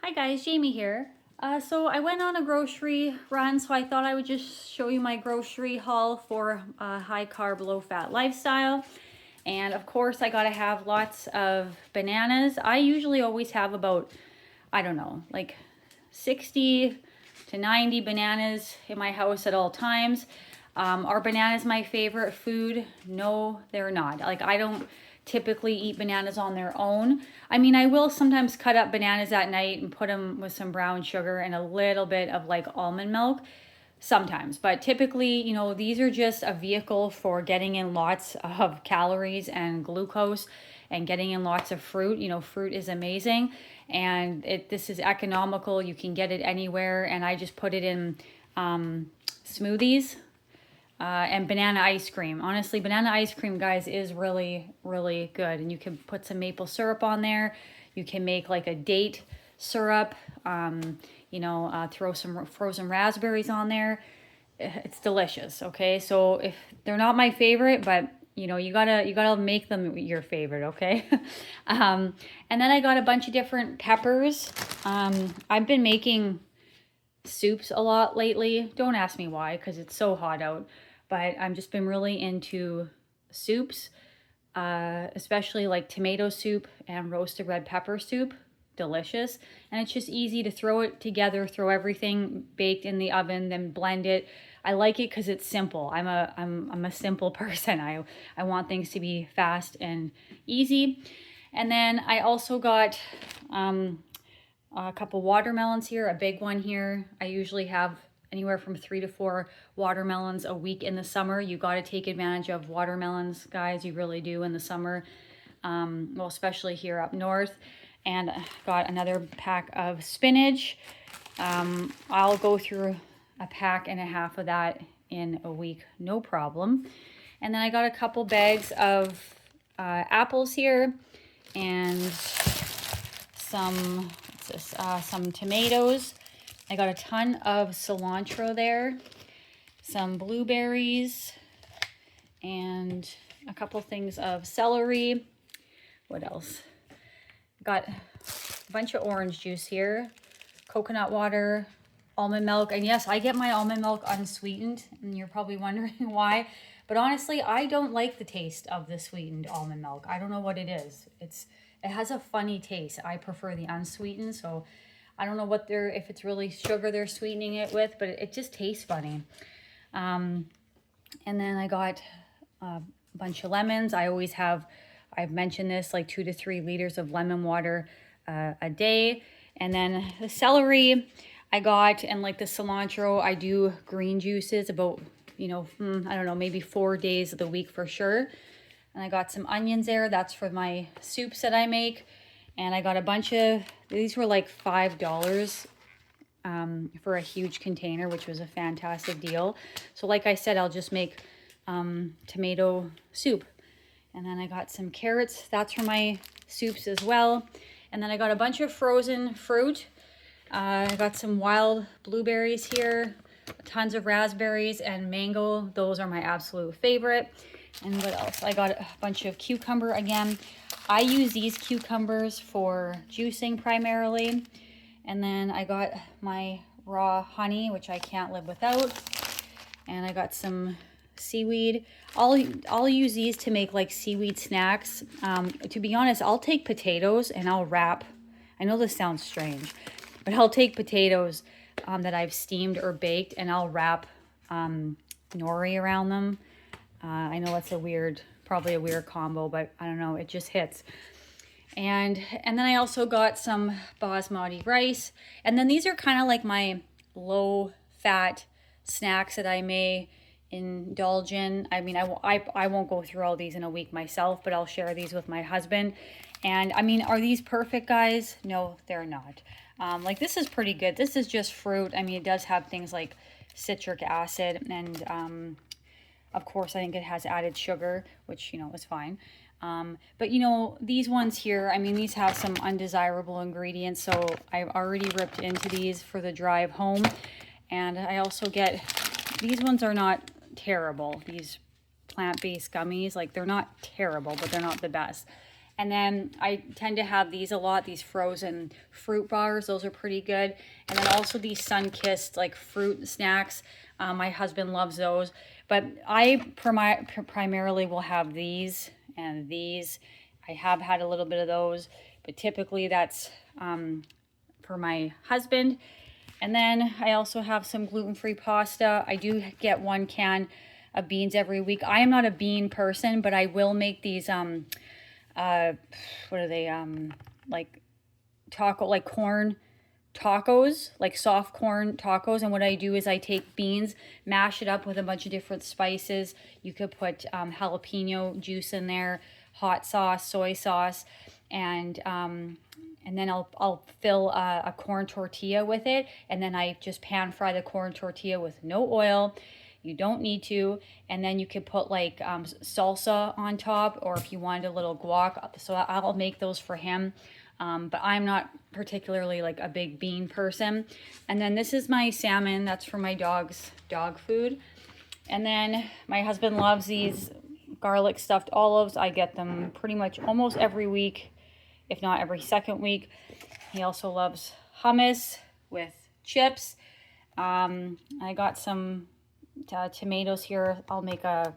Hi guys, Jamie here. So I went on a grocery run, so I thought I would just show you my grocery haul for a high carb, low fat lifestyle. And of course I gotta have lots of bananas. I usually always have about, I don't know, like 60 to 90 bananas in my house at all times. Are bananas my favorite food? No, they're not. Like, I don't typically eat bananas on their own. I mean, I will sometimes cut up bananas at night and put them with some brown sugar and a little bit of like almond milk sometimes. But typically, these are just a vehicle for getting in lots of calories and glucose and getting in lots of fruit. Fruit is amazing, and this is economical. You can get it anywhere, and I just put it in smoothies. And banana ice cream. Honestly, banana ice cream, guys, is really, really good. And you can put some maple syrup on there. You can make like a date syrup. Throw some frozen raspberries on there. It's delicious. Okay, so if they're not my favorite, but you gotta make them your favorite. Okay. And then I got a bunch of different peppers. I've been making soups a lot lately. Don't ask me why, because it's so hot out. But I've just been really into soups, especially like tomato soup and roasted red pepper soup. Delicious. And it's just easy to throw it together, throw everything baked in the oven, then blend it. I like it because it's simple. I'm a simple person. I want things to be fast and easy. And then I also got a couple watermelons here, a big one here. I usually have anywhere from 3 to 4 watermelons a week in the summer. You got to take advantage of watermelons, guys. You really do in the summer. Well, especially here up north. And got another pack of spinach. I'll go through a pack and a half of that in a week, no problem. And then I got a couple bags of apples here and some tomatoes. I got a ton of cilantro there, some blueberries, and a couple things of celery. What else? Got a bunch of orange juice here, coconut water, almond milk. And yes, I get my almond milk unsweetened, and you're probably wondering why. But honestly, I don't like the taste of the sweetened almond milk. I don't know what it is. It has a funny taste. I prefer the unsweetened, so I don't know if it's really sugar they're sweetening it with, but it just tastes funny. And then I got a bunch of lemons. I've mentioned this, like 2 to 3 liters of lemon water a day. And then the celery I got, and like the cilantro, I do green juices about, I don't know, maybe 4 days of the week for sure. And I got some onions there. That's for my soups that I make. And I got a bunch of, these were like $5 for a huge container, which was a fantastic deal. So like I said, I'll just make tomato soup. And then I got some carrots. That's for my soups as well. And then I got a bunch of frozen fruit. I got some wild blueberries here, tons of raspberries and mango. Those are my absolute favorite. And what else? I got a bunch of cucumber again. I use these cucumbers for juicing primarily. And then I got my raw honey, which I can't live without. And I got some seaweed. I'll use these to make like seaweed snacks. To be honest, I'll take potatoes and I'll wrap. I know this sounds strange, but I'll take potatoes that I've steamed or baked, and I'll wrap nori around them. I know that's probably a weird combo, but I don't know, it just hits. And then I also got some basmati rice. And then these are kind of like my low fat snacks that I may indulge in. I mean, I won't go through all these in a week myself, but I'll share these with my husband. And I mean, are these perfect, guys? No, they're not. Like, this is pretty good. This is just fruit. I mean, it does have things like citric acid, and of course, I think it has added sugar, which, is fine. But, these ones here, I mean, these have some undesirable ingredients, so I've already ripped into these for the drive home. And I also these ones are not terrible. These plant-based gummies, like, they're not terrible, but they're not the best. And then I tend to have these a lot, these frozen fruit bars. Those are pretty good. And then also these sun-kissed like fruit snacks. My husband loves those. But I primarily will have these and these. I have had a little bit of those, but typically that's for my husband. And then I also have some gluten-free pasta. I do get 1 can of beans every week. I am not a bean person, but I will make these what are they, like corn tacos, like soft corn tacos. And what I do is I take beans, mash it up with a bunch of different spices. You could put jalapeno juice in there, hot sauce, soy sauce, and then I'll fill a corn tortilla with it, and then I just pan fry the corn tortilla with no oil. You don't need to. And then you could put like salsa on top, or if you wanted a little guac. So I'll make those for him. But I'm not particularly like a big bean person. And then this is my salmon. That's for my dog's dog food. And then my husband loves these garlic stuffed olives. I get them pretty much almost every week, if not every second week. He also loves hummus with chips. I got some tomatoes here. I'll make a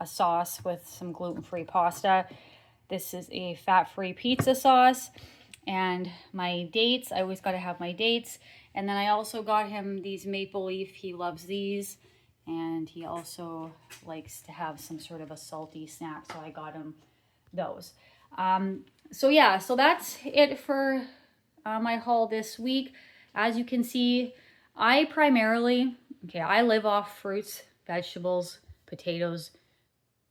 sauce with some gluten-free pasta. This is a fat-free pizza sauce. And my dates, I always got to have my dates. And then I also got him these maple leaf. He loves these. And he also likes to have some sort of a salty snack, so I got him those. So yeah, so that's it for my haul this week. As you can see, I live off fruits, vegetables, potatoes,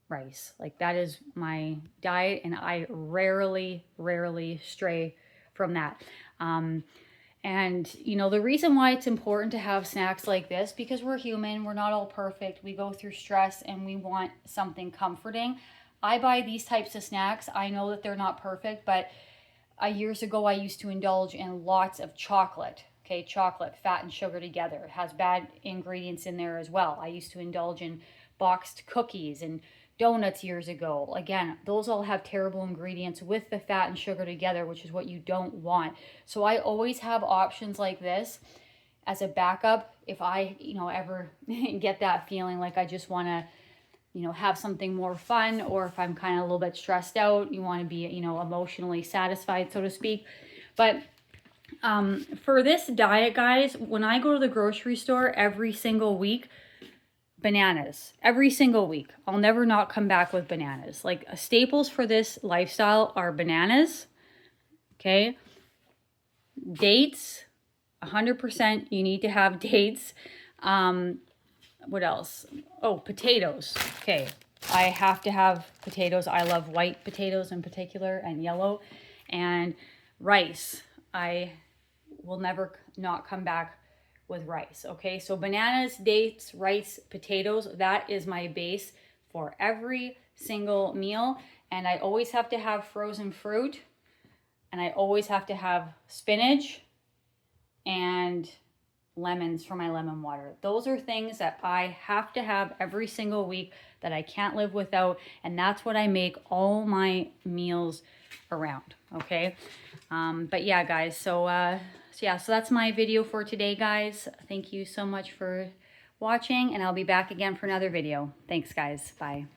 rice. Like that is my diet, and I rarely stray from that. And the reason why it's important to have snacks like this, because we're human, we're not all perfect. We go through stress and we want something comforting. I buy these types of snacks. I know that they're not perfect, but years ago I used to indulge in lots of chocolate. Okay, chocolate, fat and sugar together. It has bad ingredients in there as well. I used to indulge in boxed cookies and donuts years ago. Again, those all have terrible ingredients with the fat and sugar together, which is what you don't want. So I always have options like this as a backup if I, ever get that feeling like I just want to, have something more fun, or if I'm kind of a little bit stressed out, you want to be, emotionally satisfied, so to speak. But for this diet, guys, when I go to the grocery store every single week, bananas every single week. I'll never not come back with bananas. Like staples for this lifestyle are bananas. Okay. Dates, 100%. You need to have dates. What else? Oh, potatoes. Okay. I have to have potatoes. I love white potatoes in particular, and yellow. And rice. I will never not come back with rice. Okay, so bananas, dates, rice, potatoes, that is my base for every single meal. And I always have to have frozen fruit, and I always have to have spinach and lemons for my lemon water. Those are things that I have to have every single week, that I can't live without, and that's what I make all my meals around. Okay, but yeah, guys, so that's my video for today, guys. Thank you so much for watching, and I'll be back again for another video. Thanks, guys. Bye.